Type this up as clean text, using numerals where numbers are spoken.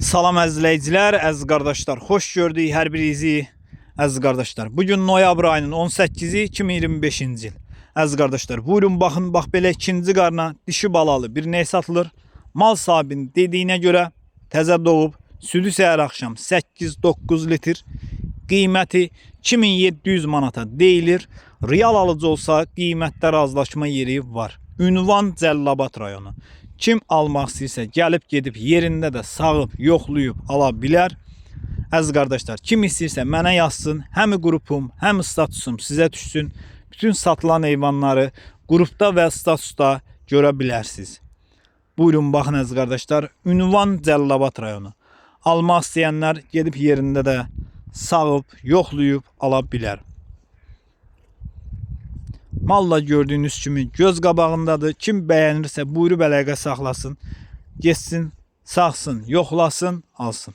Salam əzizləyicilər, əziz qardaşlar. Xoş gördük hər birinizi, əziz qardaşlar. Bugün noyabr ayının 18-i 2025-ci il. Əziz qardaşlar, buyurun baxın, bax belə ikinci qarna dişi balalı bir ney satılır. Mal sahibinin dediyinə görə təzə doğub, südü səhər axşam 8-9 litr. Qiyməti 2700 manata deyilir. Real alıcı olsa qiymətdə razılaşma yeri var. Ünvan Cəlilabad rayonu. Kim almaq istəyirsə gəlib gedib yerində də sağıb, yoxlayıb ala bilər. Əziz qardaşlar, kim istəyirsə mənə yazsın. Həm qrupum, həm statusum sizə düşsün. Bütün satılan heyvanları qrupda və statusda görə bilərsiniz. Buyurun baxın əziz qardaşlar. Ünvan Cəlilabad rayonu. Almaq istəyənlər gedib yerində də sağıb, yoxlayıb ala bilər. Malla gördüyünüz kimi göz qabağındadır. Kim bəyənirsə buyurub əlaqə saxlasın. Geçsin, saxsın, yoxlasın, alsın.